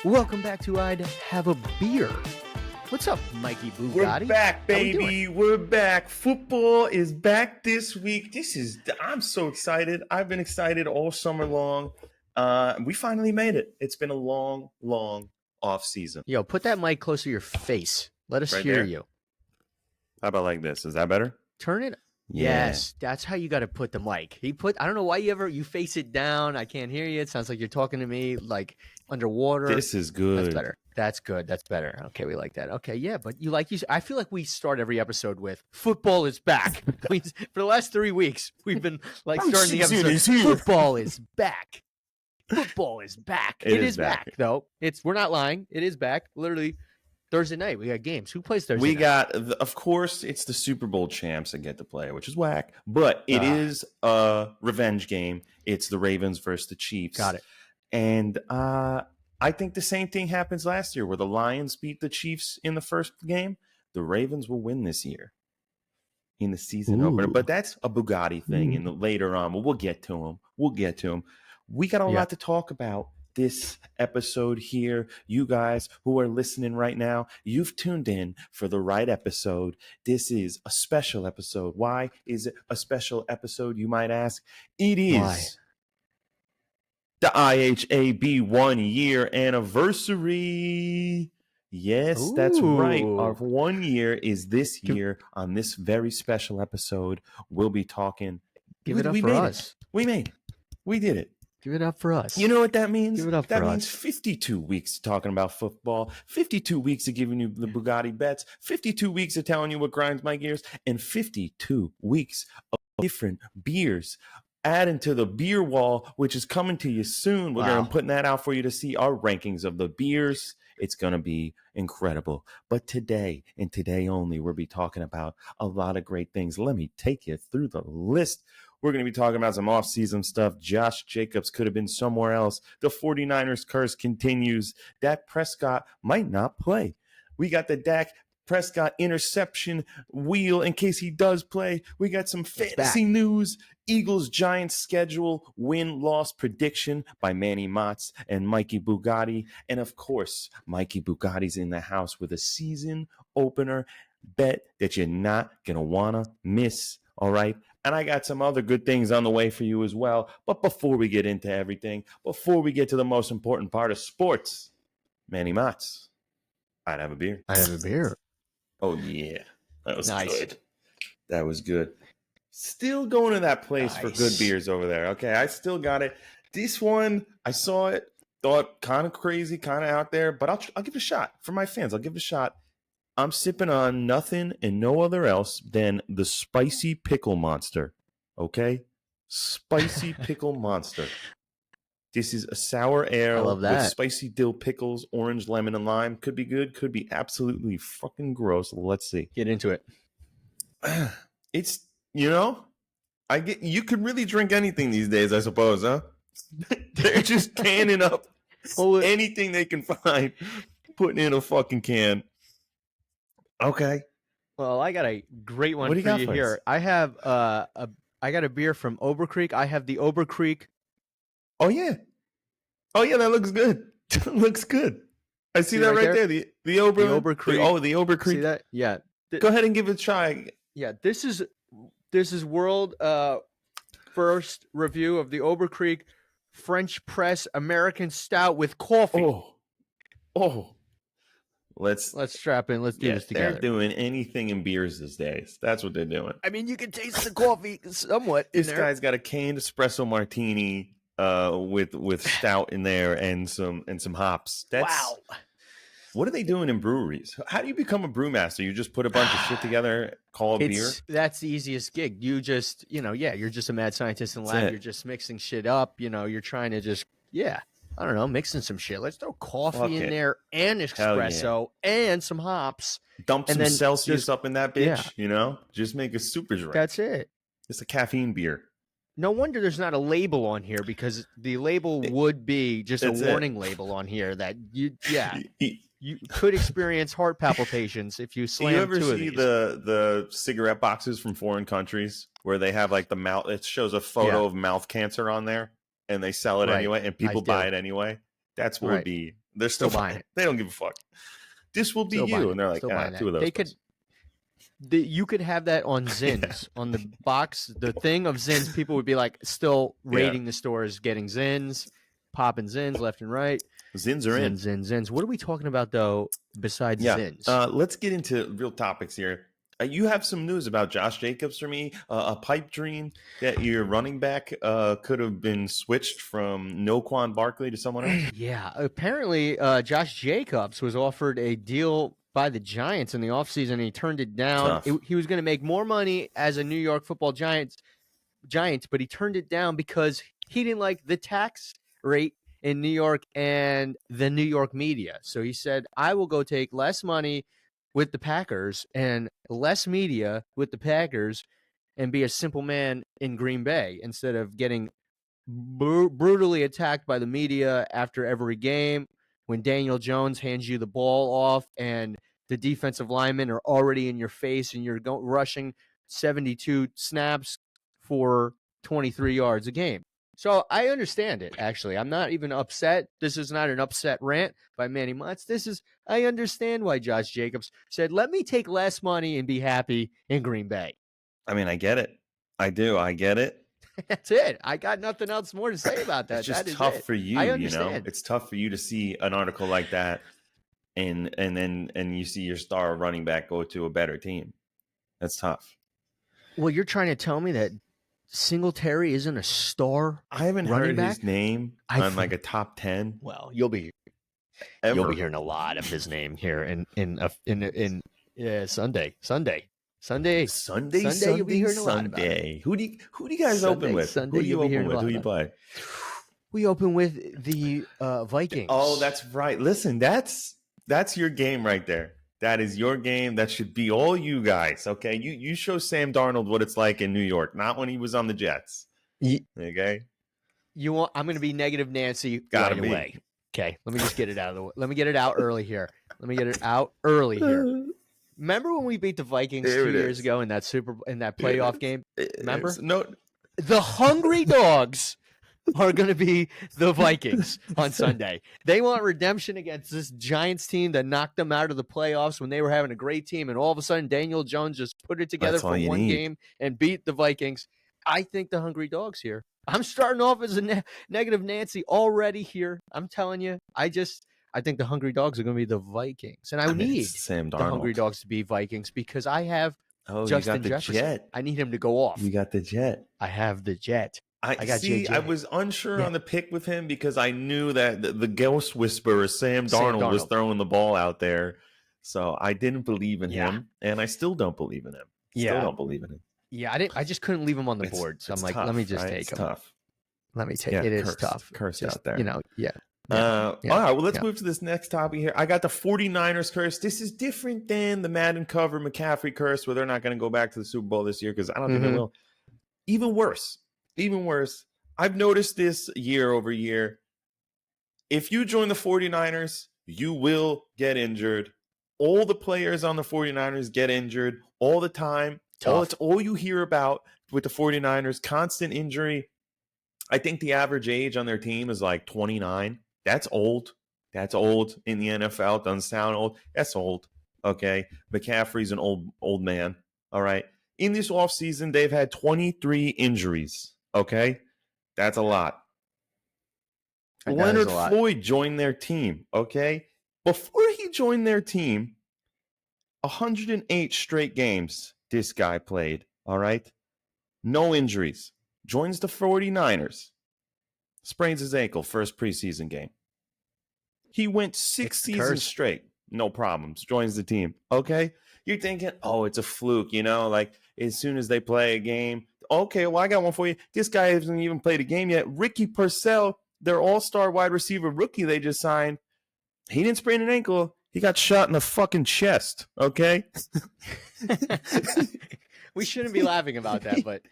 Welcome back to I'd Have a Beer. What's up, Mikey Bugatti? We're back, baby. We're back. Football is back this week. I'm so excited. I've been excited all summer long. We finally made it. It's been a long, long off season. Yo, put that mic closer to your face. Let us Right hear there? you. How about like this? Is that better? Turn it. Yeah. Yes, that's how you got to put the mic. I don't know why you face it down. I can't hear you. It sounds like you're talking to me like underwater. This is good. That's better. That's good. That's better. Okay, we like that. Okay, yeah, but I feel like we start every episode with football is back. For the last 3 weeks, we've been like starting the episode. Football is back. Football is back. It is back, though. We're not lying. It is back. Literally Thursday night. We got games. Who plays Thursday night? Of course, it's the Super Bowl champs that get to play, which is whack. But it is a revenge game. It's the Ravens versus the Chiefs. Got it. And I think the same thing happens last year where the Lions beat the Chiefs in the first game. The Ravens will win this year in the season opener. But that's a Bugatti thing. And later on, we'll get to them. We got a lot to talk about this episode here. You guys who are listening right now, you've tuned in for the right episode. This is a special episode. Why is it a special episode, you might ask? It is the IHAB 1 year anniversary. Yes, that's right. Our 1 year is this year. On this very special episode, we'll be talking. Give it up for us. We made it. We did it. Give it up for us. You know what that means? Give it up that for means us. 52 weeks talking about football, 52 weeks of giving you the Bugatti bets, 52 weeks of telling you what grinds my gears, and 52 weeks of different beers. Adding to the beer wall, which is coming to you soon. We're going to be putting that out for you to see our rankings of the beers. It's going to be incredible. But today, and today only, we'll be talking about a lot of great things. Let me take you through the list. We're going to be talking about some off-season stuff. Josh Jacobs could have been somewhere else. The 49ers curse continues. Dak Prescott might not play. We got the Dak Prescott interception wheel in case he does play. We got some fantasy news. Eagles Giants schedule, win-loss prediction by Manny Mozz and Mikey Bugatti. And of course, Mikey Bugatti's in the house with a season opener bet that you're not going to want to miss. All right. And I got some other good things on the way for you as well. But before we get into everything, before we get to the most important part of sports, Manny Mozz, I'd have a beer. I have a beer. Oh, yeah. That was Nice. good. That was good. Still going to that place for good beers over there. Okay, I still got it. This one, I saw it, thought kind of crazy, kind of out there, but I'll give it a shot. For my fans, I'll give it a shot. I'm sipping on nothing and no other else than the Spicy Pickle Monster. Okay? Spicy Pickle Monster. This is a sour ale with spicy dill pickles, orange, lemon, and lime. Could be good. Could be absolutely fucking gross. Let's see. Get into it. It's, you could really drink anything these days, I suppose, huh? They're just canning up anything they can find, putting in a fucking can. Okay. Well, I got a great one for you here. I have I got a beer from Oberkreek. I have the Oberkreek. Oh yeah, that looks good. Looks good. I see that right there. The Oberkreek. The Oberkreek. See that? Yeah. Go ahead and give it a try. Yeah, this is world first review of the Oberkreek French press American stout with coffee. Oh. Let's strap in. Let's do this together. They're doing anything in beers these days. That's what they're doing. I mean, you can taste the coffee somewhat. This guy's got a canned espresso martini with stout in there and some hops. Wow. What are they doing in breweries? How do you become a brewmaster? You just put a bunch of shit together, call a beer? That's the easiest gig. You just, you're just a mad scientist in the lab. You're just mixing shit up. You're trying to just, I don't know, mixing some shit. Let's throw coffee in there and espresso and some hops. Dump some Celsius up in that bitch, Just make a super drink. That's it. It's a caffeine beer. No wonder there's not a label on here, because the label would be just a warning label on here that you could experience heart palpitations if you slam You ever two of see these. the cigarette boxes from foreign countries where they have like the mouth? It shows a photo of mouth cancer on there, and they sell it anyway, and people buy it anyway. That's what would be They're still buying it. They don't give a fuck. This will be you. And they're like, two of those. You could have that on Zins, on the box, the thing of Zins. People would be like, still rating the stores, getting Zins, popping Zins left and right. Zins are in. Zins. What are we talking about, though, besides Zins? Let's get into real topics here. You have some news about Josh Jacobs for me. A pipe dream that your running back could have been switched from Noquan Barkley to someone else? Yeah. Apparently, Josh Jacobs was offered a deal by the Giants in the offseason, and he turned it down. He was going to make more money as a New York football Giants, but he turned it down because he didn't like the tax rate in New York and the New York media. So he said, I will go take less money with the Packers and less media with the Packers and be a simple man in Green Bay instead of getting brutally attacked by the media after every game when Daniel Jones hands you the ball off and the defensive linemen are already in your face and you're rushing 72 snaps for 23 yards a game. So I understand it, actually. I'm not even upset. This is not an upset rant by Manny Mozz. I understand why Josh Jacobs said, let me take less money and be happy in Green Bay. I mean, I get it. I do. I get it. That's it. I got nothing else more to say about that. It's just tough for you, you know? It's tough for you to see an article like that and you see your star running back go to a better team. That's tough. Well, you're trying to tell me that Singletary isn't a star? I haven't heard his name on like a top 10. Well, you'll be hearing a lot of his name here in Sunday. You'll be hearing a lot about it. Who do you guys open with? Sunday, who do you open with? Who do you play? We open with the Vikings. Oh, that's right. Listen, that's your game right there. That is your game. That should be all you guys. Okay, you show Sam Darnold what it's like in New York, not when he was on the Jets. Okay. I'm going to be negative Nancy right away. Okay, let me just get it out of the way. Let me get it out early here. Remember when we beat the Vikings 2 years ago in that playoff game? Remember? No. The Hungry Dogs are going to be the Vikings on Sunday. They want redemption against this Giants team that knocked them out of the playoffs when they were having a great team, and all of a sudden Daniel Jones just put it together for one game and beat the Vikings. I think the Hungry Dogs here. I'm starting off as a negative Nancy already here. I'm telling you, I think the Hungry Dogs are going to be the Vikings, and I need Sam Darnold. The Hungry Dogs to be Vikings because I have Justin Jefferson. Jet. I need him to go off. You got the Jet. I have the Jet. I got JJ. I was unsure on the pick with him because I knew that the ghost whisperer Sam Darnold was throwing the ball out there, so I didn't believe in him, and I still don't believe in him. Yeah, I just couldn't leave him on the board, so I'm like, tough, let me just take him. It's tough. Let me take it. It is tough. Curse out there. All right, well, let's move to this next topic here. I got the 49ers curse. This is different than the Madden cover McCaffrey curse, where they're not going to go back to the Super Bowl this year because I don't think they will. Even worse. I've noticed this year over year. If you join the 49ers, you will get injured. All the players on the 49ers get injured all the time. It's all you hear about with the 49ers, constant injury. I think the average age on their team is like 29. That's old. That's old in the NFL. It doesn't sound old. That's old. Okay. McCaffrey's an old man. All right. In this offseason, they've had 23 injuries. Okay. That's a lot. Leonard Floyd joined their team. Okay. Before he joined their team, 108 straight games this guy played. All right. No injuries. Joins the 49ers. Sprains his ankle first preseason game. He went 6 seasons straight. No problems. Joins the team. Okay. You're thinking, oh, it's a fluke, like as soon as they play a game. Okay, well, I got one for you. This guy hasn't even played a game yet. Ricky Purcell, their all-star wide receiver rookie they just signed. He didn't sprain an ankle. He got shot in the fucking chest. Okay. We shouldn't be laughing about that, but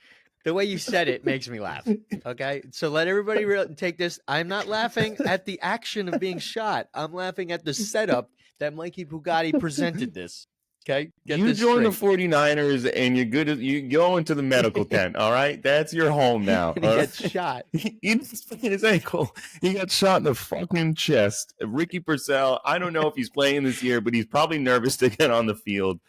the way you said it makes me laugh. Okay. So let everybody take this. I'm not laughing at the action of being shot. I'm laughing at the setup that Mikey Bugatti presented this. Okay, get You this join the straight. 49ers and you're good. You go into the medical tent. All right, that's your home now. And he gets shot. He didn't sprain his ankle. He got shot in the fucking chest. Ricky Purcell. I don't know if he's playing this year, but he's probably nervous to get on the field.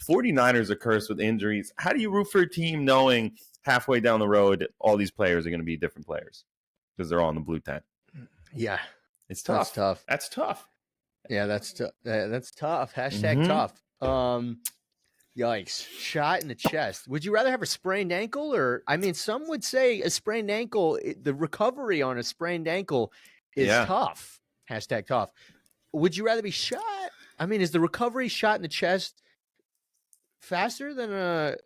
49ers are cursed with injuries. How do you root for a team knowing halfway down the road all these players are going to be different players because they're all in the blue tent? Yeah, It's tough. that's tough. That's tough. Yeah, that's tough. That's tough. Hashtag tough. Yikes! Shot in the chest. Would you rather have a sprained ankle, or I mean, some would say a sprained ankle. The recovery on a sprained ankle is tough. Hashtag tough. Would you rather be shot? I mean, is the recovery shot in the chest faster than a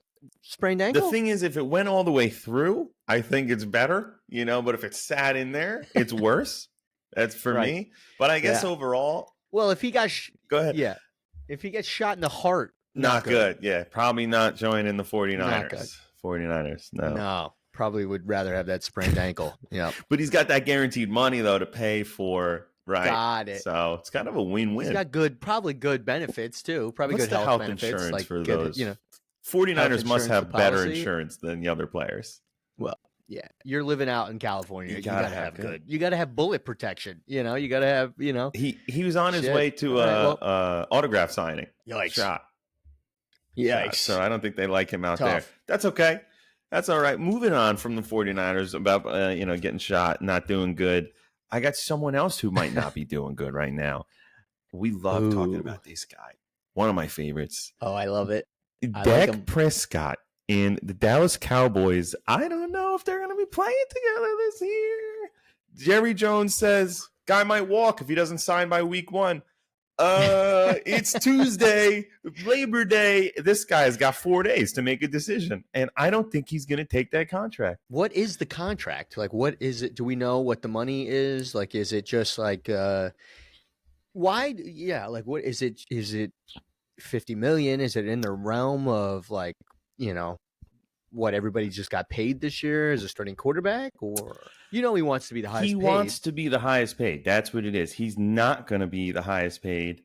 sprained ankle? The thing is, if it went all the way through, I think it's better, but if it sat in there, it's worse. That's for me. But I guess overall. Well, if he got. Go ahead. Yeah. If he gets shot in the heart. Not good. Yeah. Probably not joining the 49ers. Not good. 49ers. No. No. Probably would rather have that sprained ankle. Yeah. But he's got that guaranteed money, though, to pay for. Right. Got it. So it's kind of a win-win. He's got probably good benefits, too. Probably What's good the health benefits insurance like for good, those? 49ers must have better policy. insurance than the other players. Well, yeah. You're living out in California. You gotta have good. good. You gotta have bullet protection. You gotta have, He was on his way to autograph signing. Yikes. Shot. Yikes. So I don't think they like him out there. That's okay. That's all right. Moving on from the 49ers about, getting shot, not doing good. I got someone else who might not be doing good right now. We love talking about this guy. One of my favorites. Oh, I love it. Dak Prescott and the Dallas Cowboys. I don't know if they're going to be playing together this year. Jerry Jones says, guy might walk if he doesn't sign by week 1. It's Tuesday, Labor Day. This guy's got 4 days to make a decision, and I don't think he's going to take that contract. What is the contract? Like, what is it? Do we know what the money is? Like, is it just like, why? Yeah. Like, what is it? Is it 50 million? Is it in the realm of like, what everybody just got paid this year as a starting quarterback, or he wants to be the highest paid. He wants to be the highest paid. That's what it is. He's not going to be the highest paid.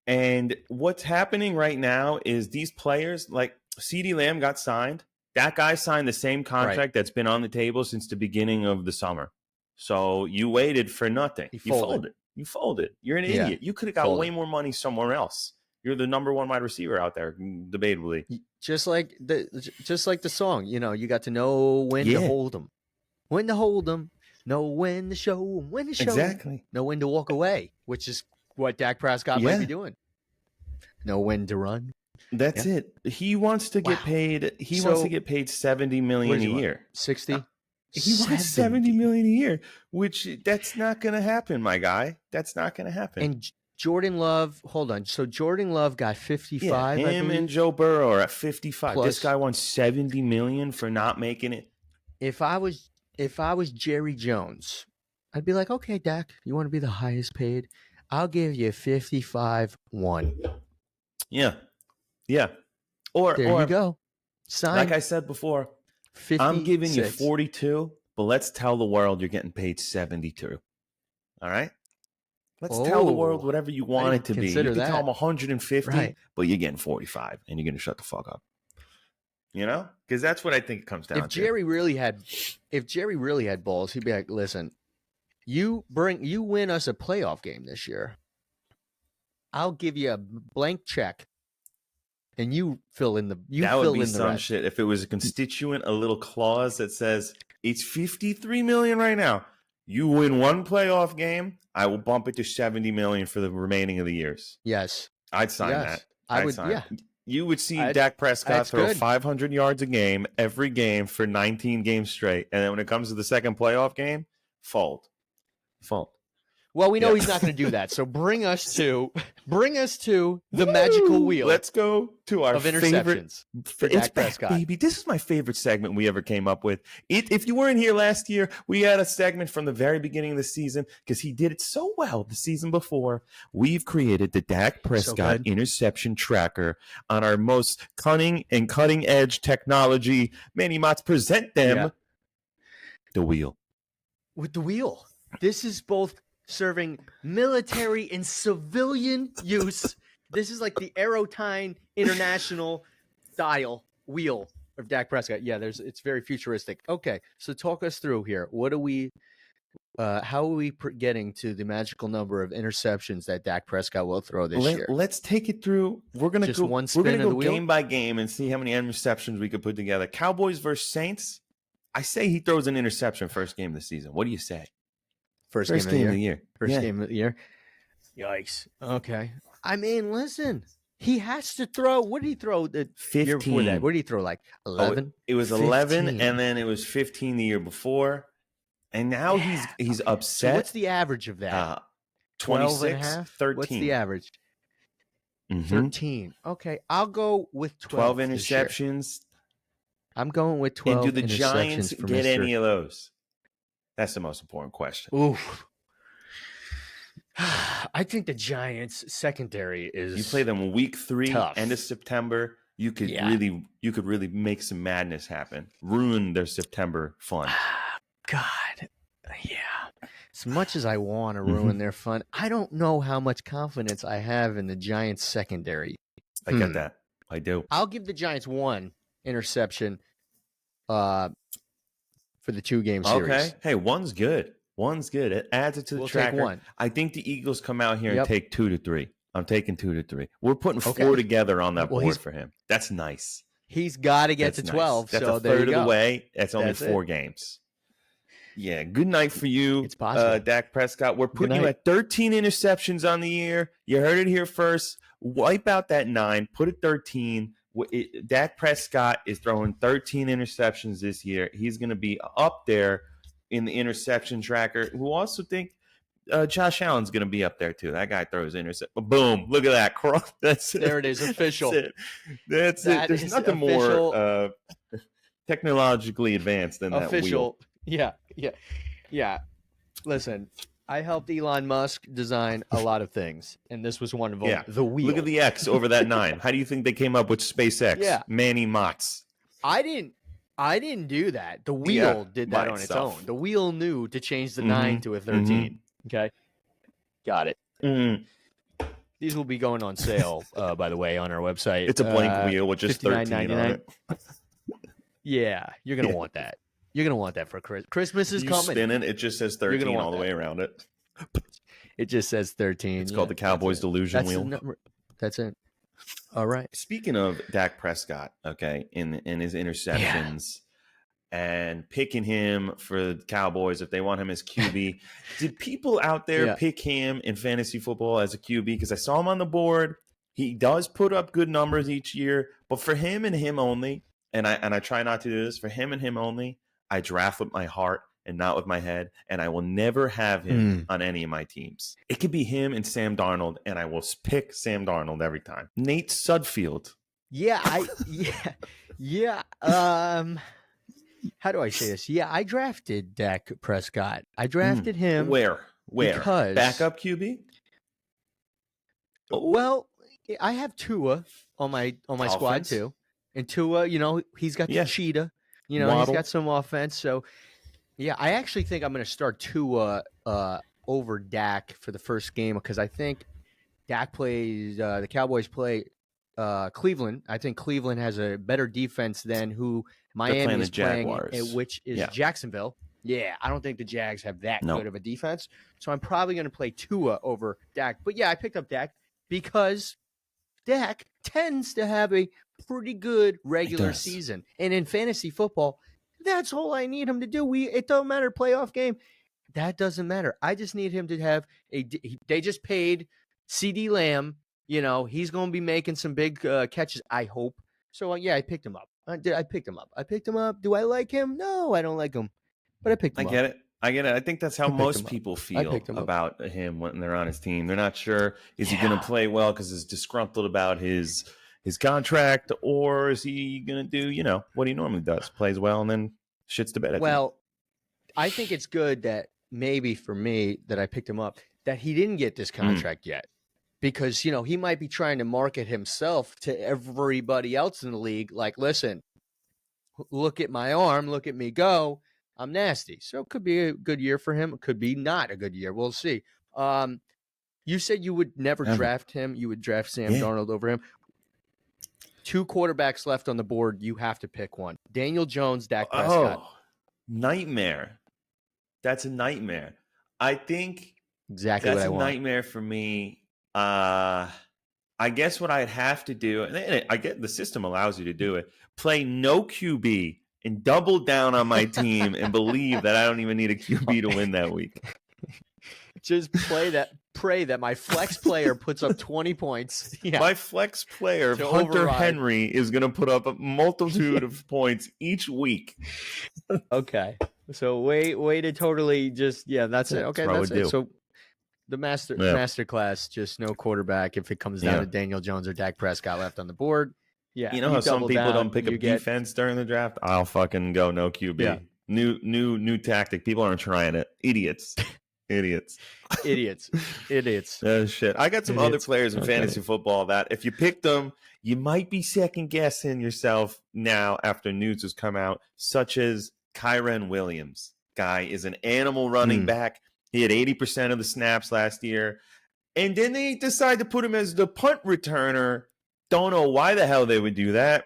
And what's happening right now is these players, like CeeDee Lamb got signed. That guy signed the same contract that's been on the table since the beginning of the summer. So you waited for nothing. You folded. You folded. You're an idiot. You could have got way more money somewhere else. You're the number 1 wide receiver out there, debatably. Just like the song, you got to know when to hold them, when to hold them, know when to show them, when to show them, know when to walk away, which is what Dak Prescott might be doing. Know when to run. That's it. He wants to get paid. He wants to get paid $70 million a year. 60. He wants $70 million a year, which that's not going to happen, my guy. That's not going to happen. And Jordan Love, hold on. So Jordan Love got 55. Him and Joe Burrow are at 55. Plus, this guy wants $70 million for not making it. If I was Jerry Jones, I'd be like, okay, Dak, you want to be the highest paid? I'll give you 55-1. Yeah. There you go. Sign. Like I said before, 56. I'm giving you 42, but let's tell the world you're getting paid 72. All right? Let's tell the world whatever you want it to be. You can tell them 150, but you're getting 45, and you're going to shut the fuck up. Because that's what I think it comes down to. If Jerry really had balls, he'd be like, "Listen, you win us a playoff game this year. I'll give you a blank check, and you fill in the that would be some shit. If it was a constituent, a little clause that says it's $53 million right now. You win one playoff game, I will bump it to $70 million for the remaining of the years. Yes, I'd sign that. I would. Yeah, you would see Dak Prescott throw 500 yards a game every game for 19 games straight, and then when it comes to the second playoff game, fold. Well, we know he's not going to do that. So bring us to the magical wheel. Let's go to our interceptions for Dak Prescott. Baby, this is my favorite segment we ever came up with. If you weren't here last year, we had a segment from the very beginning of the season because he did it so well the season before. We've created the Dak Prescott interception tracker on our most cunning and cutting edge technology. Manny Mozz, present them the wheel. With the wheel. This is both serving military and civilian use. This is like the Aerotine International style wheel of Dak Prescott. Yeah, it's very futuristic. Okay, so talk us through here. What are we? How are we getting to the magical number of interceptions that Dak Prescott will throw this year? Let's take it through. We're gonna Just go. one We're spin gonna of go the wheel? game by game and see how many interceptions we could put together. Cowboys versus Saints. I say he throws an interception first game of the season. What do you say? First game of the year. First Yeah. game of the year. Yikes. Okay. I mean, listen. He has to throw. What did he throw the 15. year before that? What did he throw? Like 11? It was 15. 11, and then it was 15 the year before, and now he's upset. So what's the average of that? 26, 12 and a half? 13. What's the average? Mhm. 13. Okay, I'll go with 12 12 this year. interceptions. I'm going with 12. And do the Giants for get Mr. any of those? That's the most important question. Oof. I think the Giants secondary is. You play them week 3, tough. end of September. You could really make some madness happen. Ruin their September fun. God, yeah. As much as I want to ruin their fun, I don't know how much confidence I have in the Giants secondary. I get that. I do. I'll give the Giants 1 interception for the 2-game series. Okay. Hey, one's good. One's good. It adds it to the tracker. Take 1. I think the Eagles come out here and take 2 to 3. I'm taking 2 to 3. We're putting 4 Okay. together on that board for him. That's nice. He's got to get to 12. Nice. That's so a there third you of go. the way. That's only That's 4 games. Yeah. Good night for you, It's possible. Dak Prescott. We're putting you at 13 interceptions on the year. You heard it here first. Wipe out that 9. Put it 13. Dak Prescott is throwing 13 interceptions this year. He's going to be up there in the interception tracker. Who also think Josh Allen's going to be up there too. That guy throws intercept. Boom! Look at that. That's it. There it is. Official. That's it. There's nothing more technologically advanced than that wheel. Yeah. Listen, I helped Elon Musk design a lot of things, and this was one of them. Yeah. The wheel. Look at the X over that 9. How do you think they came up with SpaceX? Yeah. Manny Mozz. I didn't do that. The wheel did that on itself. its own. The wheel knew to change the 9 to a 13. Okay. Got it. These will be going on sale, by the way, on our website. It's a blank wheel with just 13 on it. Yeah, you're going to want that. You're going to want that for Christmas. Christmas is coming. Spin it, it just says 13 all the way around it. It just says 13. It's called the Cowboys Delusion Wheel. That's it. All right. Speaking of Dak Prescott, okay, in his interceptions and picking him for the Cowboys if they want him as QB, did people out there pick him in fantasy football as a QB? Because I saw him on the board. He does put up good numbers each year, but for him and him only, and I try not to do this, for him and him only, I draft with my heart and not with my head, and I will never have him on any of my teams. It could be him and Sam Darnold, and I will pick Sam Darnold every time. Nate Sudfeld. How do I say this? Yeah, I drafted Dak Prescott. I drafted him. Where? Because backup QB? Well, I have Tua on my squad too, and Tua, he's got the cheetah. Waddle. He's got some offense. So, yeah, I actually think I'm going to start Tua over Dak for the first game because I think Dak plays the Cowboys play Cleveland. I think Cleveland has a better defense than who Miami is playing, which is Jacksonville. Yeah, I don't think the Jags have that good of a defense. So I'm probably going to play Tua over Dak. But, yeah, I picked up Dak because Dak tends to have a pretty good regular season. And in fantasy football, that's all I need him to do. It don't matter, playoff game. That doesn't matter. I just need him to have they just paid CD Lamb. He's going to be making some big catches, I hope. So, I picked him up. I picked him up. Do I like him? No, I don't like him. But I picked him up. I get it. I think that's how most people feel about him when they're on his team. They're not sure, is he going to play well because he's disgruntled about his contract, or is he going to do, what he normally does, plays well and then shits the bed. I think it's good that maybe for me that I picked him up, that he didn't get this contract yet because, he might be trying to market himself to everybody else in the league. Like, listen, look at my arm, look at me go. I'm nasty. So it could be a good year for him. It could be not a good year. We'll see. You said you would never draft him. You would draft Sam Darnold over him. 2 quarterbacks left on the board. You have to pick one. Daniel Jones, Dak Prescott. Oh, nightmare. That's a nightmare. I think exactly what I want. That's a nightmare for me. I guess what I'd have to do, and I get the system allows you to do it, play no QB and double down on my team and believe that I don't even need a QB to win that week. Just pray that my flex player puts up 20 points. Yeah. My flex player, Hunter Henry, is going to put up a multitude of points each week. Okay. So way to totally just, that's it. Okay, that's it. So the master class, just no quarterback if it comes down to Daniel Jones or Dak Prescott left on the board. Yeah. You know how some people don't pick up defense during the draft? I'll fucking go no QB. Yeah. New tactic. People aren't trying it. Idiots. Idiots. Shit. I got some other players in fantasy football that if you picked them, you might be second guessing yourself now after news has come out, such as Kyren Williams. Guy is an animal running back. He had 80% of the snaps last year. And then they decide to put him as the punt returner. Don't know why the hell they would do that.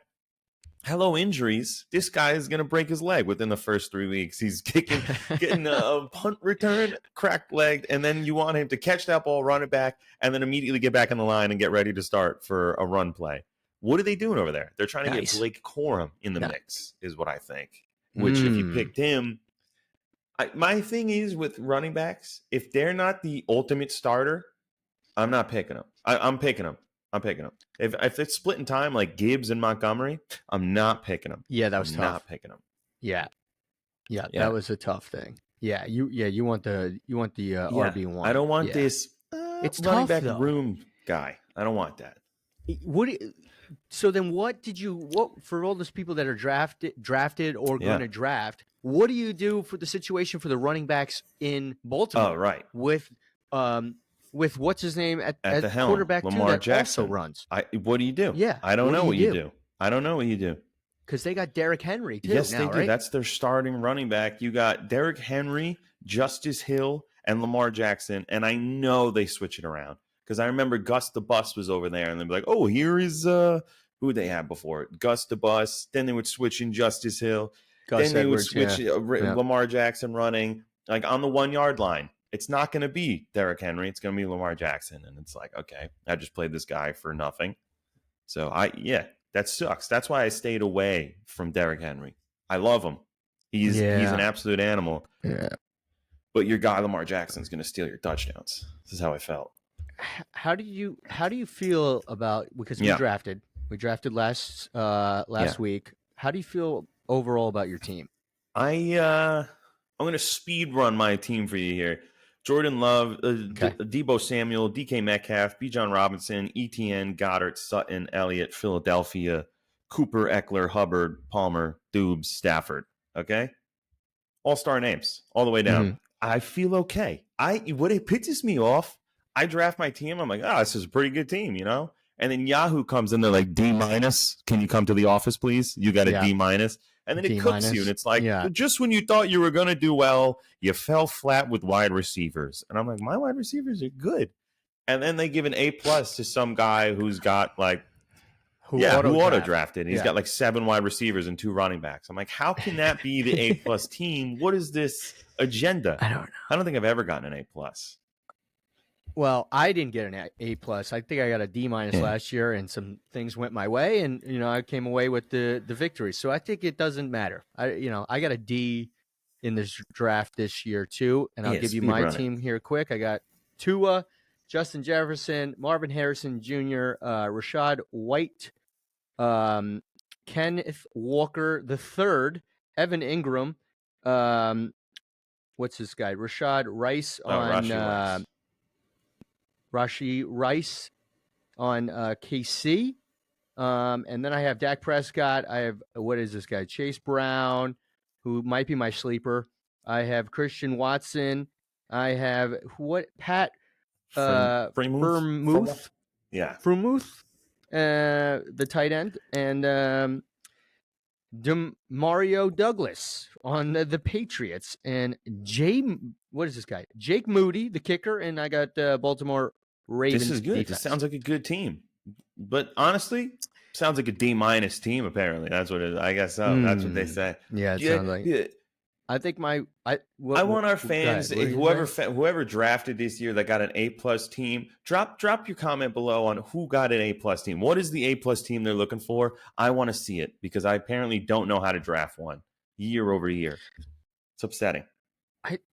Hello, injuries. This guy is going to break his leg within the first 3 weeks. He's getting a punt return, cracked legged, and then you want him to catch that ball, run it back, and then immediately get back in the line and get ready to start for a run play. What are they doing over there? They're trying to get Blake Corum in the mix, is what I think. Which, if you picked him, my thing is with running backs, if they're not the ultimate starter, I'm not picking them. I'm picking them. If it's split in time like Gibbs and Montgomery, I'm not picking them. Yeah, that was tough. Not picking them. Yeah, that was a tough thing. Yeah, you want the RB1. I don't want this. It's running tough, back room guy. I don't want that. So then, what for all those people that are drafted or going to draft? What do you do for the situation for the running backs in Baltimore? Oh, right. With what's his name at the helm, quarterback Lamar too, Jackson also runs. What do you do? Yeah, I don't know what you do. I don't know what you do. Because they got Derrick Henry too. Yes, now, they do. Right? That's their starting running back. You got Derrick Henry, Justice Hill, and Lamar Jackson. And I know they switch it around because I remember Gus the Bus was over there, and they'd be like, "Oh, here is who they had before Gus the Bus." Then they would switch in Justice Hill. Then they would switch Lamar Jackson running like on the 1 yard line. It's not going to be Derrick Henry. It's going to be Lamar Jackson. And it's like, okay, I just played this guy for nothing. So that sucks. That's why I stayed away from Derrick Henry. I love him. He's an absolute animal. Yeah. But your guy Lamar Jackson's going to steal your touchdowns. This is how I felt. How do you feel about, because we drafted last week. How do you feel overall about your team? I'm going to speed run my team for you here. Jordan Love, Deebo Samuel, DK Metcalf, Bijan Robinson, ETN, Goddard, Sutton, Elliott, Philadelphia, Cooper, Eckler, Hubbard, Palmer, Dubes, Stafford. Okay? All-star names all the way down. Mm-hmm. I feel okay. What it pisses me off, I draft my team. I'm like, this is a pretty good team, you know? And then Yahoo comes in, they're like, D-. Can you come to the office, please? You got a D-. And then it cooks you, and it's like, just when you thought you were going to do well, you fell flat with wide receivers. And I'm like, my wide receivers are good. And then they give an A+ to some guy who's got like, who auto-drafted. He's got like 7 wide receivers and 2 running backs. I'm like, how can that be the A+ team? What is this agenda? I don't know. I don't think I've ever gotten an A+. Well, I didn't get an A+. I think I got a D- last year, and some things went my way, and I came away with the victory. So I think it doesn't matter. I got a D in this draft this year too, and I'll give you my team here quick. I got Tua, Justin Jefferson, Marvin Harrison Jr., Rashad White, Kenneth Walker III, Evan Ingram. What's this guy? Rashad Rice on. Rashi Rice on KC. And then I have Dak Prescott. I have, what is this guy? Chase Brown, who might be my sleeper. I have Christian Watson. I have Pat Freiermuth. Yeah. Freiermuth, the tight end. And Mario Douglas on the Patriots. And what is this guy? Jake Moody, the kicker. And I got Baltimore Ravens This is good. defense. This sounds like a good team. But honestly, sounds like a D- team, apparently. That's what it is. I guess so. That's what they say. Yeah, it sounds like. Yeah. I think I want our fans, go ahead. whoever drafted this year that got an A+ team, drop your comment below on who got an A+ team. What is the A+ team they're looking for? I want to see it because I apparently don't know how to draft one year over year. It's upsetting.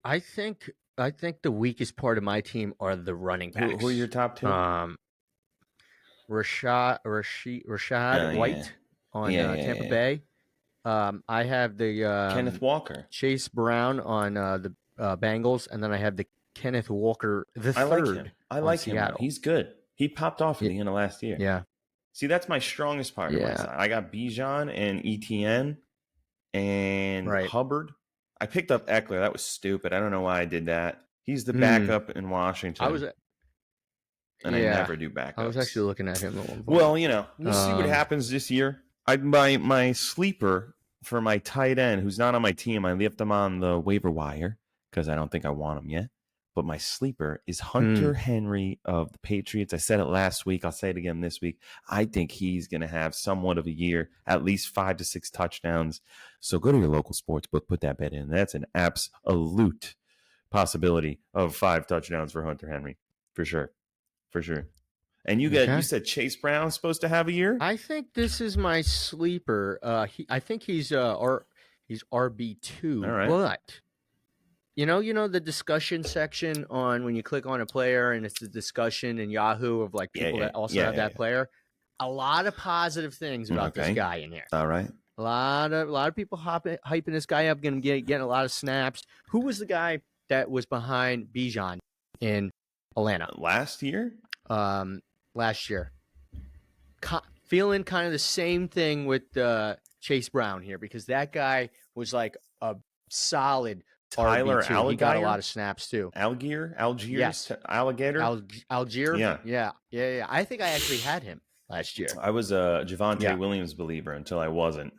I think the weakest part of my team are the running backs. Who are your top two? Rashad White on Tampa Bay. I have the Kenneth Walker, Chase Brown on the Bengals, and then I have the Kenneth Walker the third. I like him. Seattle. He's good. He popped off at the end of last year. Yeah. See, that's my strongest part of my side. I got Bijan and ETN and Hubbard. I picked up Eckler. That was stupid. I don't know why I did that. He's the backup in Washington. I never do backups. I was actually looking at him at one point. Well, we'll see what happens this year. My sleeper for my tight end, who's not on my team, I left him on the waiver wire because I don't think I want him yet. But my sleeper is Hunter Henry of the Patriots. I said it last week. I'll say it again this week. I think he's going to have somewhat of a year, at least 5 to 6 touchdowns. So go to your local sports book, put that bet in. That's an absolute possibility of 5 touchdowns for Hunter Henry, for sure. And you said Chase Brown's supposed to have a year? I think this is my sleeper. I think he's RB2. All right. But you know the discussion section on when you click on a player and it's the discussion in Yahoo of like people that also have that player. A lot of positive things about this guy in here. All right. A lot of people hyping this guy up, getting a lot of snaps. Who was the guy that was behind Bijan in Atlanta last year? Feeling kind of the same thing with Chase Brown here because that guy was like a solid Tyler RB2. He got a lot of snaps too. Algier? Yes. Alligator? Algier? Yeah. I think I actually had him last year. I was a Javonte Williams believer until I wasn't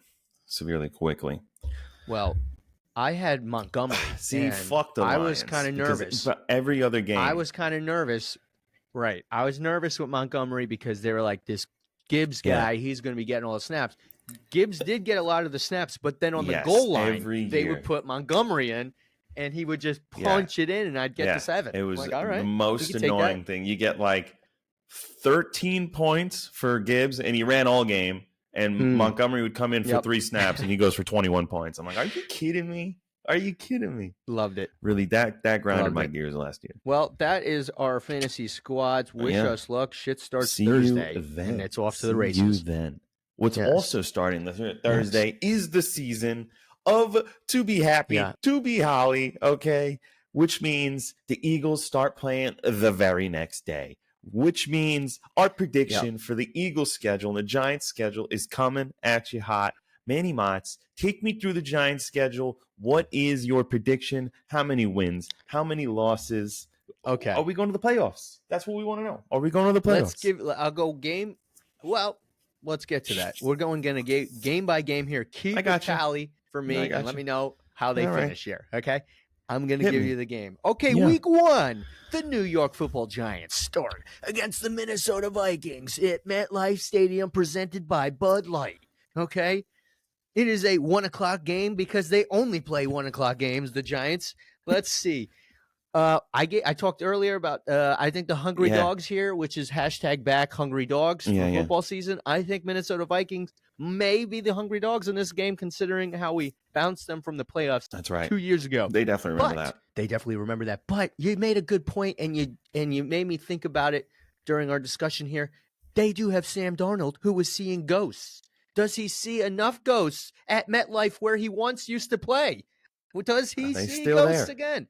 severely quickly. Well, I had Montgomery. See, fuck the Lions. I was kind of nervous. Every other game. I was kind of nervous. Right. I was nervous with Montgomery because they were like, this Gibbs guy, he's going to be getting all the snaps. Gibbs did get a lot of the snaps, but then on the goal line, they would put Montgomery in, and he would just punch it in, and I'd get to 7. It was like, all right, the most annoying thing. You get like 13 points for Gibbs, and he ran all game, and Montgomery would come in for 3 snaps, and he goes for 21 points. I'm like, are you kidding me? Loved it. Really, that grinded my gears last year. Well, that is our fantasy squads. Wish us luck. Shit starts Thursday, and it's off to the races. See you then. What's also starting this Thursday is the season of To Be Happy, To Be Holly, okay? Which means the Eagles start playing the very next day, which means our prediction for the Eagles schedule and the Giants schedule is coming at you hot. Manny Mozz, take me through the Giants schedule. What is your prediction? How many wins? How many losses? Okay. Are we going to the playoffs? That's what we want to know. Are we going to the playoffs? I'll go game. Well, let's get to that. We're going game by game here. Keep a tally for me and let me know how they finish here. Okay. I'm going to give you the game. Okay. Week 1, the New York Football Giants start against the Minnesota Vikings at MetLife Stadium presented by Bud Light. Okay. It is a 1:00 game because they only play 1:00 games, the Giants. Let's see. I talked earlier about I think the Hungry Dogs here, which is #back Hungry Dogs for football season. I think Minnesota Vikings may be the Hungry Dogs in this game, considering how we bounced them from the playoffs. That's right. 2 years ago. They definitely remember that. They definitely remember that. But you made a good point, and you made me think about it during our discussion here. They do have Sam Darnold, who was seeing ghosts. Does he see enough ghosts at MetLife where he once used to play? Does he see ghosts again?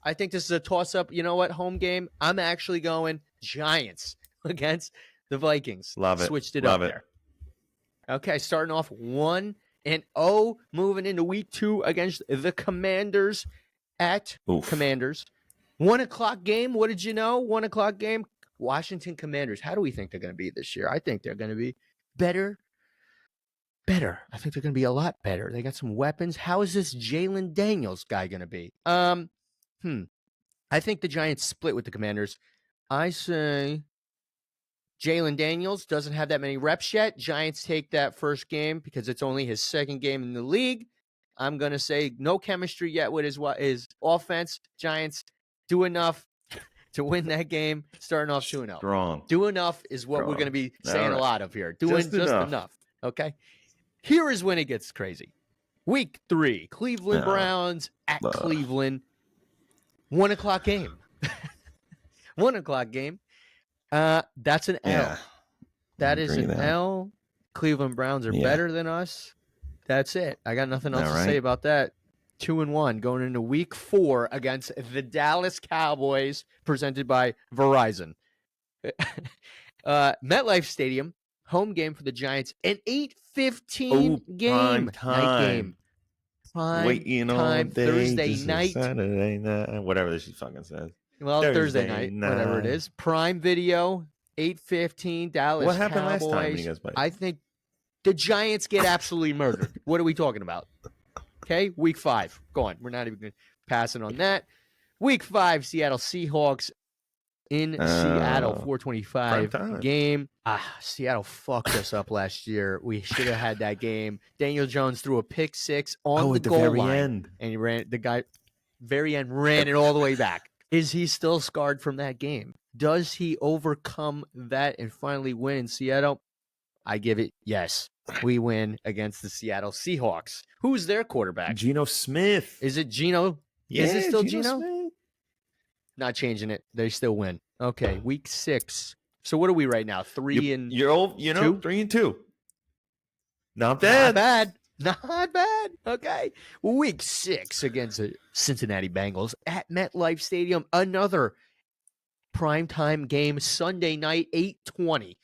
I think this is a toss-up. You know what? Home game. I'm actually going Giants against the Vikings. Love it. Switched it up there. Okay, starting off 1-0, moving into week 2 against the Commanders at Commanders. 1:00 game. What did you know? 1:00 game. Washington Commanders. How do we think they're going to be this year? I think they're going to be better. I think they're going to be a lot better. They got some weapons. How is this Jalen Daniels guy going to be? I think the Giants split with the Commanders. I say Jalen Daniels doesn't have that many reps yet. Giants take that first game because it's only his second game in the league. I'm going to say no chemistry yet with his offense. Giants do enough to win that game, starting off 2-0. Strong. Do enough is what we're going to be saying a lot of here. Doing just enough. Okay. Here is when it gets crazy. Week 3, Cleveland Browns at Cleveland. 1 o'clock game. 1 o'clock game. That's an L. Yeah, that is an L. Cleveland Browns are better than us. That's it. I got nothing else to say about that. 2-1 going into week 4 against the Dallas Cowboys, presented by Verizon. MetLife Stadium, home game for the Giants, an 8:15 game. Night game. Waiting all day, Thursday night. Saturday night. Whatever she fucking says. Well, Thursday night, whatever it is. Prime Video, 8:15, Dallas Cowboys. What happened last time when you guys played? I think the Giants get absolutely murdered. What are we talking about? Okay, week 5. Go on. We're not even passing on that. Week 5, Seattle Seahawks in Seattle, 4:25 game. Seattle fucked us up last year. We should have had that game. Daniel Jones threw a pick 6 on the goal line, and he ran. The guy, very end, ran it all the way back. Is he still scarred from that game? Does he overcome that and finally win in Seattle? I give it yes. We win against the Seattle Seahawks. Who's their quarterback? Geno Smith. Is it Geno? Yeah, is it still Geno? Smith. Not changing it. They still win. Okay, week 6. So what are we right now? 3 and you're old, 2? 3 and 2. Not bad. Not bad. Okay. Week 6 against the Cincinnati Bengals at MetLife Stadium. Another primetime game, Sunday night, 8:20.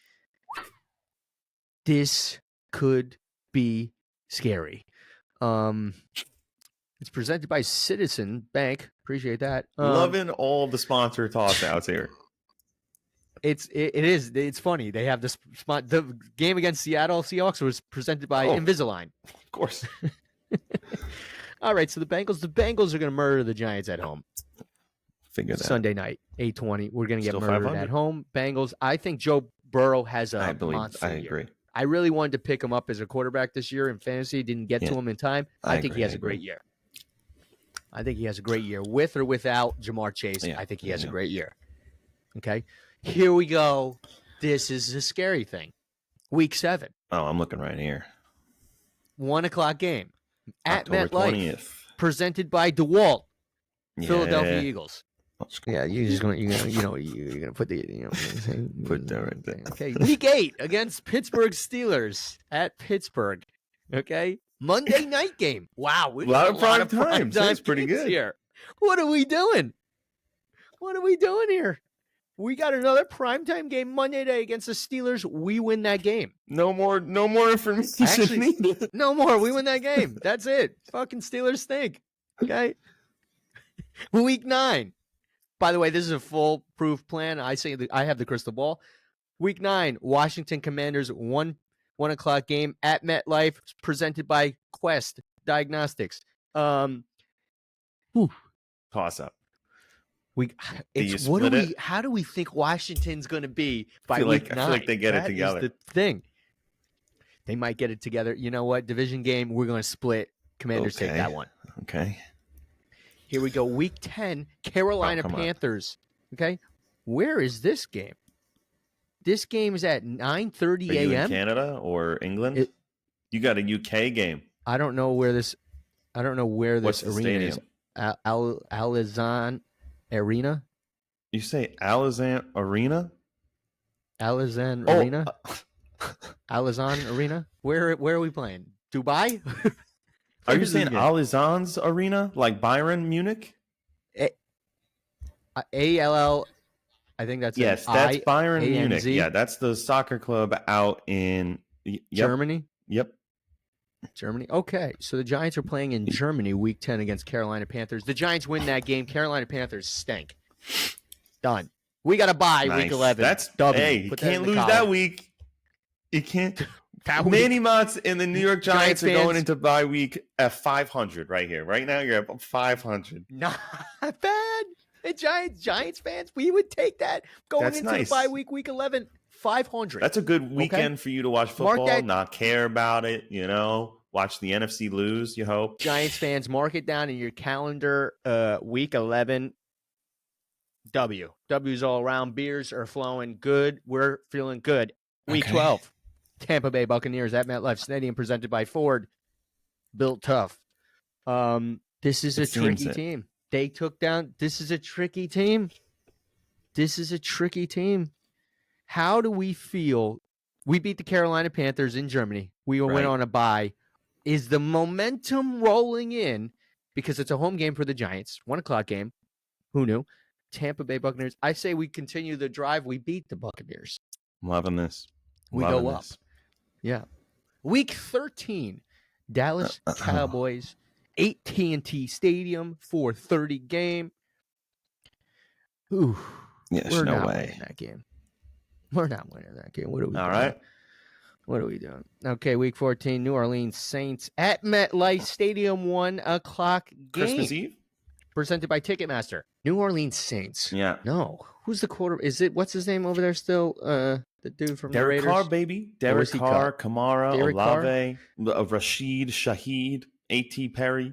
This could be scary. It's presented by Citizen Bank. Appreciate that. Loving all the sponsor toss outs here. It is. It's funny. They have this spot. The game against Seattle Seahawks was presented by Invisalign. Of course. All right. So the Bengals are going to murder the Giants at home. Figure that. Sunday night, 8:20. We're going to get murdered 500. At home. Bengals. I think Joe Burrow has a monster I agree. Year. I really wanted to pick him up as a quarterback this year in fantasy. Didn't get to him in time. I think he has a great year. I think he has a great year with or without Jamar Chase. I think he has a great year. Okay. Here we go. This is a scary thing. Week 7. Oh, I'm looking right here. 1 o'clock game at October MetLife. 20th. Presented by DeWalt. Philadelphia Eagles. Yeah, you're just gonna put the put that right there. Okay, week 8 against Pittsburgh Steelers at Pittsburgh. Okay, Monday night game. Wow, a lot of prime time. That's pretty good. Here. What are we doing? What are we doing here? We got another primetime game Monday night against the Steelers. We win that game. No more information. Actually, no more. We win that game. That's it. Fucking Steelers stink. Okay. Week 9. By the way, this is a foolproof plan. I say I have the crystal ball. Week 9, Washington Commanders 1 o'clock game at MetLife, presented by Quest Diagnostics. Toss up. How do we think Washington's going to be by week 9? I feel like they get it together. Is the thing. They might get it together. You know what? Division game, we're going to split. Commanders take that one. Okay. Here we go. Week 10, Carolina Panthers. Okay. Where is this game? This game is at 9:30 a.m. in Canada or England? You got a UK game. I don't know where this arena is. Alizan Arena? You say Alizan Arena? Alizan Arena? Alizan Arena? Where are we playing? Dubai? Are you saying Alizan's Arena, like Bayern Munich? ALL. I think that's that's Bayern Munich. Yeah, that's the soccer club out in Germany. Yep. Germany. Okay, so the Giants are playing in Germany, Week 10 against Carolina Panthers. The Giants win that game. Carolina Panthers stink. Done. We got to bye Week 11. That's W. Hey, you can't lose that week. You can't. Manny Mozz and the New York Giants are going into bye week at 500 right here. Right now, you're at 500. Not bad. And Giants fans, we would take that going That's into nice. the bye week, week 11, 500. That's a good weekend for you to watch football, that. not care about it, watch the NFC lose, you hope. Giants fans, mark it down in your calendar. Week 11, W's all around. Beers are flowing good. We're feeling good. Week 12, Tampa Bay Buccaneers at MetLife Stadium, presented by Ford. Built tough. This is a tricky team. They took down. This is a tricky team. How do we feel? We beat the Carolina Panthers in Germany. We went on a bye. Is the momentum rolling in? Because it's a home game for the Giants. 1:00 game. Who knew? Tampa Bay Buccaneers. I say we continue the drive. We beat the Buccaneers. I'm loving this. We go up. Yeah. Week 13. Dallas Cowboys. AT&T Stadium, 4:30 game. Ooh, we're not winning that game. What are we doing? All right. What are we doing? Okay, week 14, New Orleans Saints at MetLife Stadium, 1:00 game. Christmas Eve? Presented by Ticketmaster. New Orleans Saints. Yeah. No. Who's the quarter? Is it, what's his name over there still? The dude from Derek the Raiders? Carr, baby. Derek Carr, Kamara, Derek Olave, Rashid, Shaheed, A.T. Perry.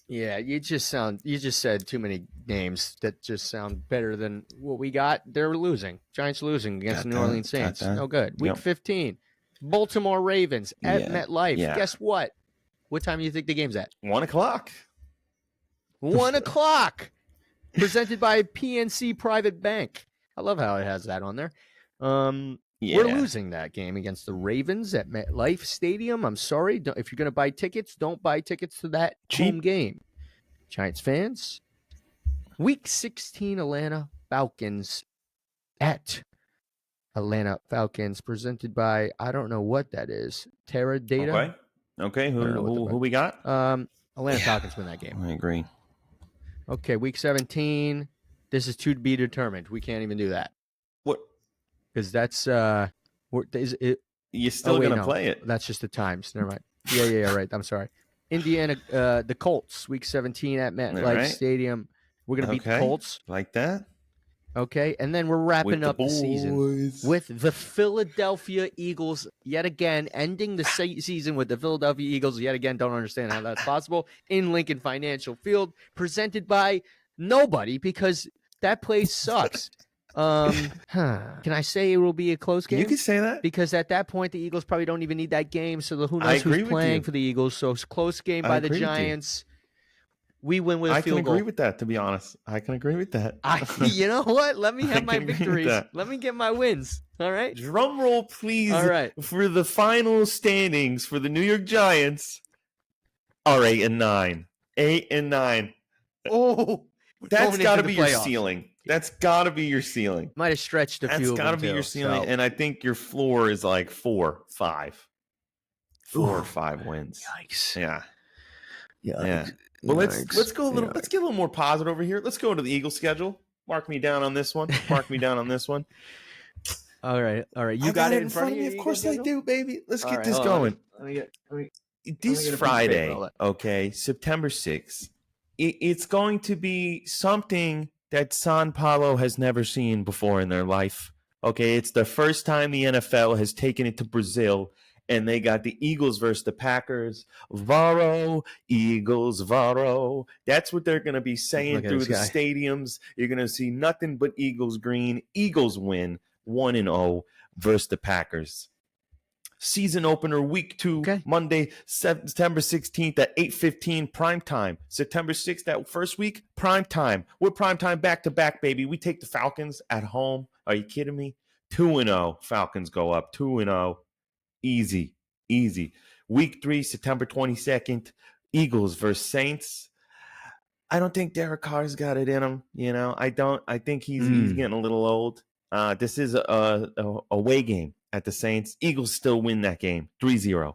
Yeah, you just said too many names that just sound better than what we got. They're losing. Giants losing against the New Orleans Saints. No good. Week 15, Baltimore Ravens at MetLife. Yeah. Guess what? What time do you think the game's at? 1:00. 1:00. Presented by PNC Private Bank. I love how it has that on there. We're losing that game against the Ravens at MetLife Stadium. I'm sorry. If you're going to buy tickets, don't buy tickets to that home game. Giants fans, Week 16, Atlanta Falcons at Atlanta Falcons, presented by, I don't know what that is, Teradata. Okay. Who we got? Atlanta Falcons win that game. I agree. Okay, Week 17. This is to be determined. We can't even do that. What? Because that's you're still going to play it. That's just the times. Never mind. Yeah, right. I'm sorry. Indiana, the Colts, Week 17 at MetLife Stadium. We're going to beat the Colts. Like that? Okay, and then we're wrapping up the season with the Philadelphia Eagles yet again, ending the season with the Philadelphia Eagles yet again. Don't understand how that's possible. In Lincoln Financial Field, presented by nobody because that place sucks. Can I say it will be a close game? You can say that. Because at that point, the Eagles probably don't even need that game. So who knows who's playing for the Eagles. So it's a close game by the Giants. We win with a field goal. I can agree with that, to be honest. I can agree with that. You know what? Let me have my victories. Let me get my wins. All right? Drum roll, please. All right. For the final standings for the New York Giants are 8-9. 8-9. Oh, that's got to be your ceiling. That's got to be your ceiling. Might have stretched a few. That's got to be your ceiling. So. And I think your floor is like 4, 5. 4 or 5 wins. Yikes. Yeah. Yikes. Yeah. Well, let's go a little. Let's get a little more positive over here. Let's go to the Eagles schedule. Mark me down on this one. All right. You got it in front of you. Of course I do, baby. Let's get this going. This Friday, September 6th. It's going to be something that São Paulo has never seen before in their life. Okay, it's the first time the NFL has taken it to Brazil. And they got the Eagles versus the Packers. Varo, Eagles, Varo. That's what they're going to be saying through the stadiums. You're going to see nothing but Eagles green. Eagles win 1-0 versus the Packers. Season opener, week 2, Monday, September 16th at 8:15, prime time. September 6th, that first week, prime time. We're prime time back-to-back, baby. We take the Falcons at home. Are you kidding me? 2-0. Falcons go up 2-0. Easy. Week 3, September 22nd, Eagles versus Saints. I don't think Derek Carr's got it in him. I don't. I think he's getting a little old. This is a away game at the Saints. Eagles still win that game 3-0.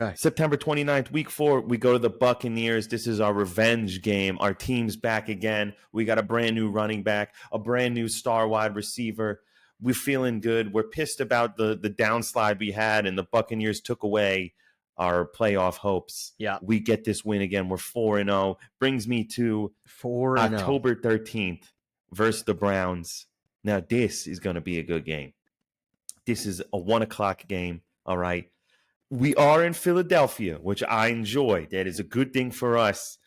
Right. September 29th, week 4, we go to the Buccaneers. This is our revenge game. Our team's back again. We got a brand new running back, a brand new star wide receiver. We're feeling good. We're pissed about the downslide we had, and the Buccaneers took away our playoff hopes. Yeah. We get this win again. We're 4-0. Brings me to 4-0. October 13th versus the Browns. Now, this is going to be a good game. This is a 1 o'clock game, all right? We are in Philadelphia, which I enjoy. That is a good thing for us.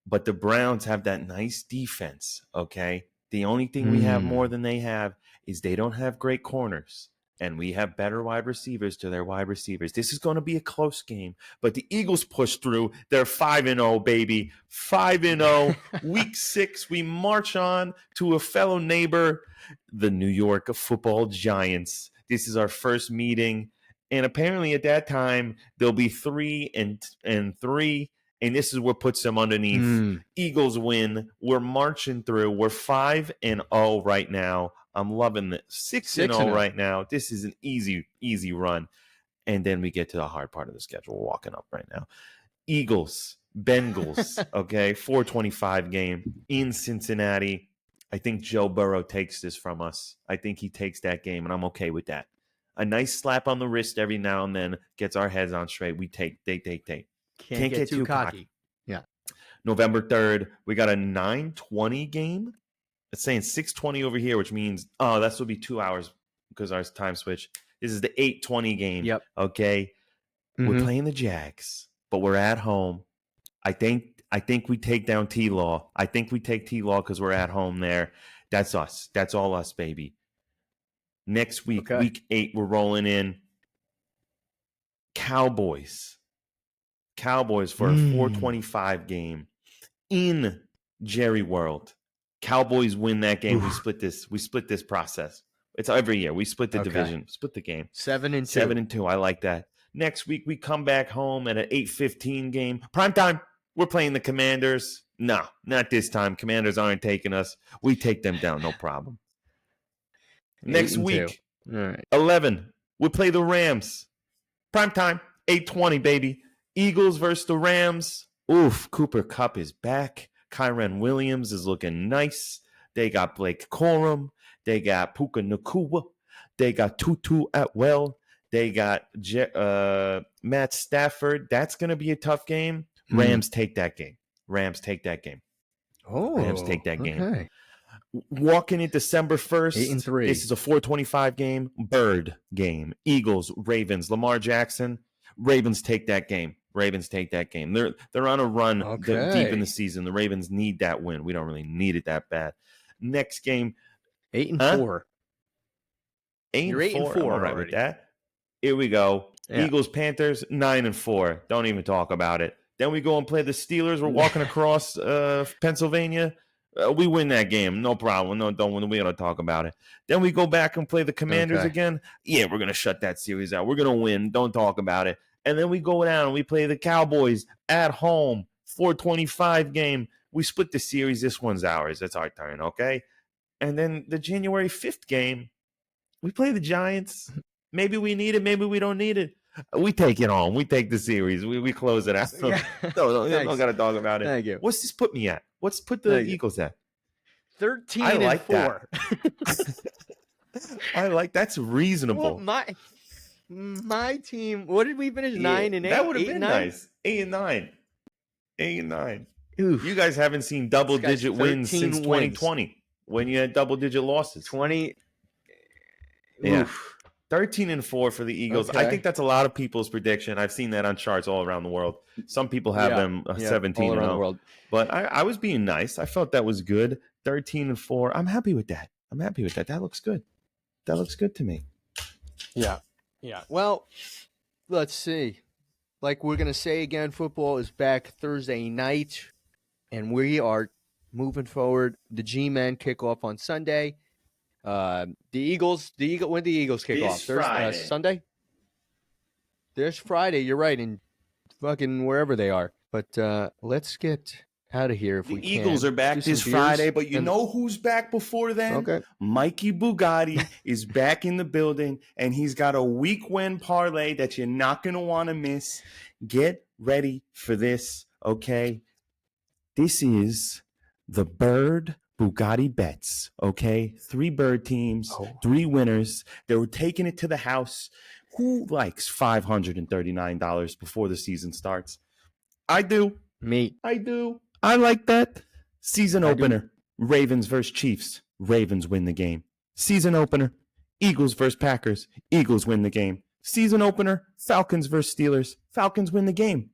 But the Browns have that nice defense, okay? The only thing we have more than they have is they don't have great corners. And we have better wide receivers to their wide receivers. This is going to be a close game. But the Eagles push through. They're 5-0, baby. 5-0. Week 6, we march on to a fellow neighbor, the New York Football Giants. This is our first meeting. And apparently at that time, they'll be 3-3. And this is what puts them underneath. Eagles win. We're marching through. We're 5-0 right now. I'm loving it. 6-0 right now. This is an easy run. And then we get to the hard part of the schedule. We're walking up right now. Eagles, Bengals, okay, 4:25 game in Cincinnati. I think Joe Burrow takes this from us. I think he takes that game, and I'm okay with that. A nice slap on the wrist every now and then gets our heads on straight. We take. Can't get too cocky. Yeah. November 3rd, we got a 9:20 game. It's saying 6:20 over here, which means, that's will be 2 hours because our time switch. This is the 8:20 game. Yep. Okay. We're playing the Jags, but we're at home. I think we take down T-Law. I think we take T-Law because we're at home there. That's us. That's all us, baby. Next week, week 8, we're rolling in. Cowboys for a 4:25 game in Jerry World. Cowboys win that game. We split this process. It's every year. We split the division, split the game. 7-2. 7-2. I like that. Next week, we come back home at an 8:15 game. Prime time. We're playing the Commanders. No, not this time. Commanders aren't taking us. We take them down. No problem. Next week, all right. 11, we play the Rams. Prime time. 8:20, baby. Eagles versus the Rams. Oof, Cooper Kupp is back. Kyren Williams is looking nice. They got Blake Corum. They got Puka Nacua. They got Tutu Atwell. They got Matt Stafford. That's going to be a tough game. Rams take that game. Rams take that game. Okay. Walking in December 1st, 8-3. This is a 4:25 game. Bird game. Eagles, Ravens, Lamar Jackson. Ravens take that game. They're on a run deep in the season. The Ravens need that win. We don't really need it that bad. Next game, 8-4. 8-4. You're 8-4 I'm all right with that. Here we go. Yeah. Eagles, Panthers, 9-4. Don't even talk about it. Then we go and play the Steelers. We're walking across Pennsylvania. We win that game. No problem. We don't talk about it. Then we go back and play the Commanders again. Yeah, we're going to shut that series out. We're going to win. Don't talk about it. And then we go down and we play the Cowboys at home. 4:25 game. We split the series. This one's ours. It's our turn, okay? And then the January 5th game, we play the Giants. Maybe we need it. Maybe we don't need it. We take it home. We take the series. We close it out. No, don't got to talk about it. Thank you. What's this put me at? What's put the Eagles at? 13-4. I like that's reasonable. Well, my team. What did we finish? 9-8. That would have been nice. 8-9. 8-9. Oof. You guys haven't seen double-digit wins since 2020 when you had double-digit losses. 20. Yeah. Oof. 13-4 for the Eagles. Okay. I think that's a lot of people's prediction. I've seen that on charts all around the world. Some people have them 17 all around the world. But I was being nice. I felt that was good. 13-4. I'm happy with that. That looks good. That looks good to me. Yeah. Well, let's see. Like we're going to say again, football is back Thursday night, and we are moving forward. The G-Men kick off on Sunday. When the Eagles kick off? Sunday? There's Friday. You're right. In fucking wherever they are. But let's get out of here if we can. The Eagles are back this Friday, but you know who's back before then? Okay. Mikey Bugatti is back in the building, and he's got a week win parlay that you're not going to want to miss. Get ready for this, okay? This is the Bird Bugatti bets, okay? 3 bird teams, 3 winners. They were taking it to the house. Who likes $539 before the season starts? I do. Me. I do. I like that. Season I opener. Ravens versus Chiefs. Ravens win the game. Season opener. Eagles versus Packers. Eagles win the game. Season opener. Falcons versus Steelers. Falcons win the game.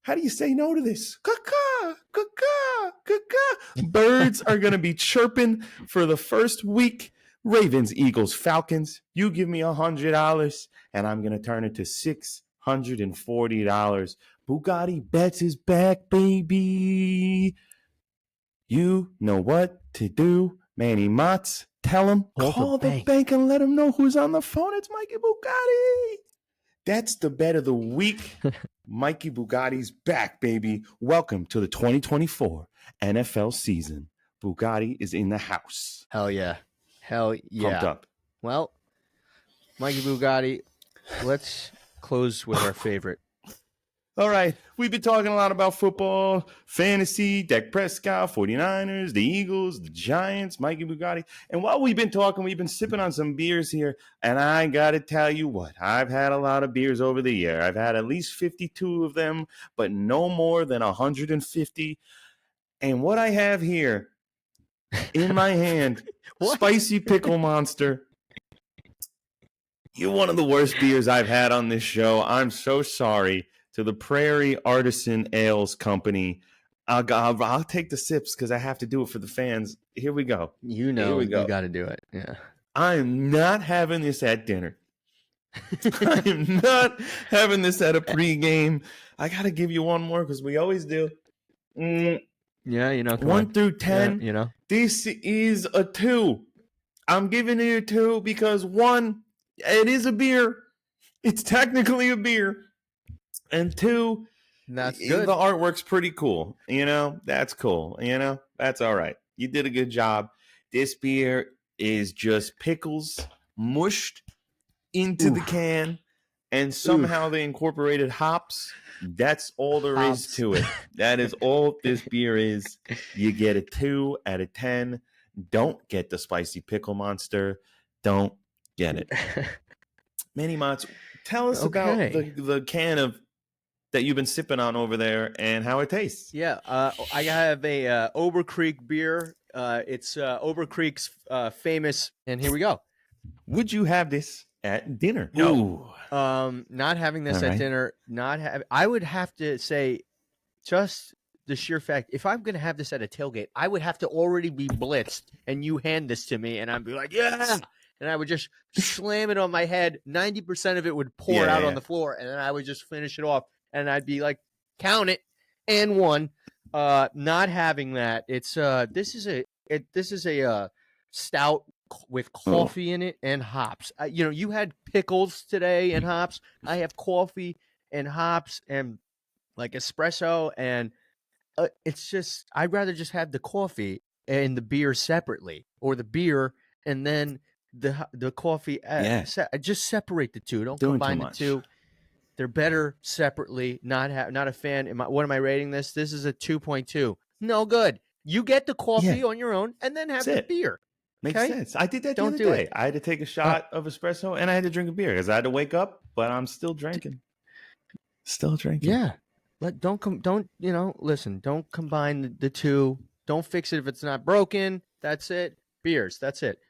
How do you say no to this? Caw-caw, caw-caw, caw-caw. Birds are going to be chirping for the first week. Ravens, Eagles, Falcons. You give me $100 and I'm going to turn it to $640. Bugatti Bets is back, baby. You know what to do. Manny Mozz, tell him. Call the bank and let him know who's on the phone. It's Mikey Bugatti. That's the bet of the week. Mikey Bugatti's back, baby. Welcome to the 2024 NFL season. Bugatti is in the house. Hell yeah. Hell yeah. Pumped up. Well, Mikey Bugatti, let's close with our favorite. All right. We've been talking a lot about football, fantasy, Dak Prescott, 49ers, the Eagles, the Giants, Mikey Bugatti. And while we've been talking, we've been sipping on some beers here. And I got to tell you what, I've had a lot of beers over the year. I've had at least 52 of them, but no more than 150. And what I have here in my hand, Spicy Pickle Monster. You're one of the worst beers I've had on this show. I'm so sorry. To the Prairie Artisan Ales Company. I'll take the sips because I have to do it for the fans. Here we go. You know you got to do it. Yeah. I am not having this at dinner. I am not having this at a pregame. I got to give you one more because we always do. Yeah, 1 through 10. Yeah, This is a 2. I'm giving it a 2 because 1, it is a beer. It's technically a beer. And 2, that's good. The artwork's pretty cool. That's cool. That's all right. You did a good job. This beer is just pickles mushed into the can, and somehow they incorporated hops. That's all there is to it. That is all this beer is. You get a 2 out of 10. Don't get the Spicy Pickle Monster. Don't get it. Manny Mozz, tell us about the can of that you've been sipping on over there and how it tastes. Yeah, I have a Ober Creek beer. It's Ober Creek's famous, and here we go. Would you have this at dinner? No. Not having this at dinner. I would have to say, just the sheer fact, if I'm going to have this at a tailgate, I would have to already be blitzed, and you hand this to me, and I'd be like, yeah! And I would just slam it on my head. 90% of it would pour out on the floor, and then I would just finish it off. And I'd be like, count it, and 1. Not having that. It's this is a stout with coffee in it and hops. You had pickles today and hops. I have coffee and hops and like espresso, and it's just I'd rather just have the coffee and the beer separately, or the beer and then the coffee. Just separate the two. Don't combine the two. They're better separately. Not a fan. What am I rating this? This is a 2.2. No good. You get the coffee on your own and then have the beer. Makes sense. I did that the other day. I had to take a shot of espresso and I had to drink a beer because I had to wake up, but I'm still drinking. Yeah. Listen, don't combine the two. Don't fix it if it's not broken. That's it. Beers. That's it.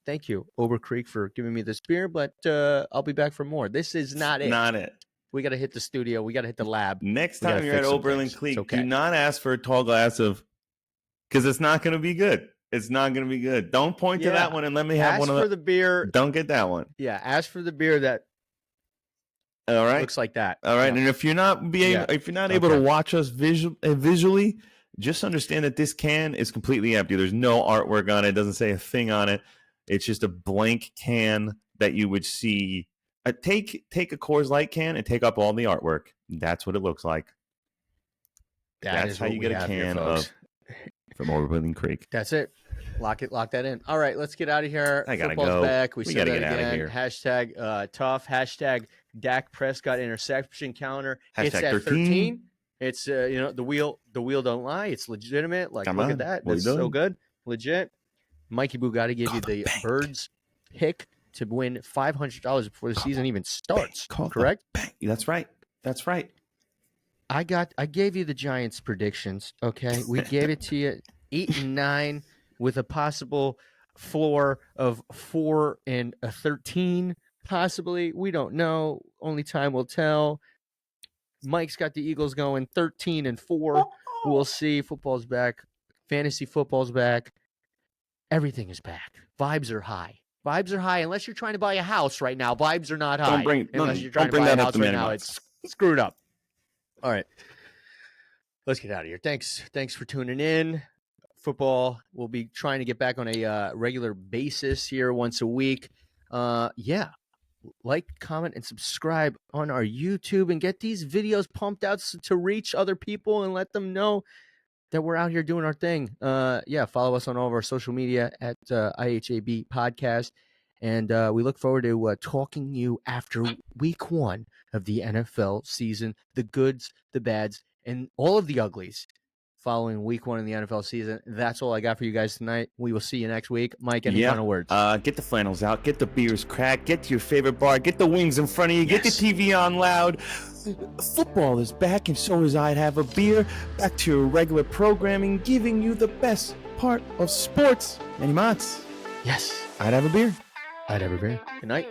Thank you, Ober Creek, for giving me this beer, but I'll be back for more. This is not it. Not it. We got to hit the studio. We got to hit the lab. Next time you're at Oberlin Creek, do not ask for a tall glass of, because it's not going to be good. It's not going to be good. Don't point to that one and let me have one of the beer. Don't get that one. Yeah, ask for the beer that. All right. Looks like that. All right, and if you're not able to watch us visually, just understand that this can is completely empty. There's no artwork on it. It doesn't say a thing on it. It's just a blank can that you would see. Take a Coors Light can and take up all the artwork. That's what it looks like. That's how you get a can of from Oberlin Creek. That's it. Lock that in. All right, let's get out of here. I gotta Football's go. Back. We gotta said get that again. out of here. Hashtag tough. Hashtag Dak Prescott interception counter. Hashtag it's at 13. It's the wheel don't lie. It's legitimate. Like look at that. That's so good. Legit. Mikey Bugatti gave you the Birds pick to win $500 before the season even starts. Bang, correct? Bang. That's right. That's right. I gave you the Giants predictions. Okay, we gave it to you 8-9 with a possible floor of 4-13. Possibly, we don't know. Only time will tell. Mike's got the Eagles going 13-4. We'll see. Football's back. Fantasy football's back. Everything is back. Vibes are high. Vibes are high. Unless you're trying to buy a house right now, vibes are not high. Unless you're trying to buy a house right now, it's screwed up. All right. Let's get out of here. Thanks for tuning in. Football, we'll be trying to get back on a regular basis here once a week. Yeah. Like, comment, and subscribe on our YouTube and get these videos pumped out to reach other people and let them know that we're out here doing our thing. Yeah, follow us on all of our social media at IHAB Podcast. And we look forward to talking to you after week 1 of the NFL season, the goods, the bads, and all of the uglies following week 1 in the NFL season. That's all I got for you guys tonight. We will see you next week. Mike, any final words? Get the flannels out. Get the beers cracked. Get to your favorite bar. Get the wings in front of you. Get the TV on loud. Football is back, and so is I'd Have a Beer. Back to your regular programming, giving you the best part of sports. Manny Mozz. Yes. I'd Have a Beer. I'd have a beer. Good night.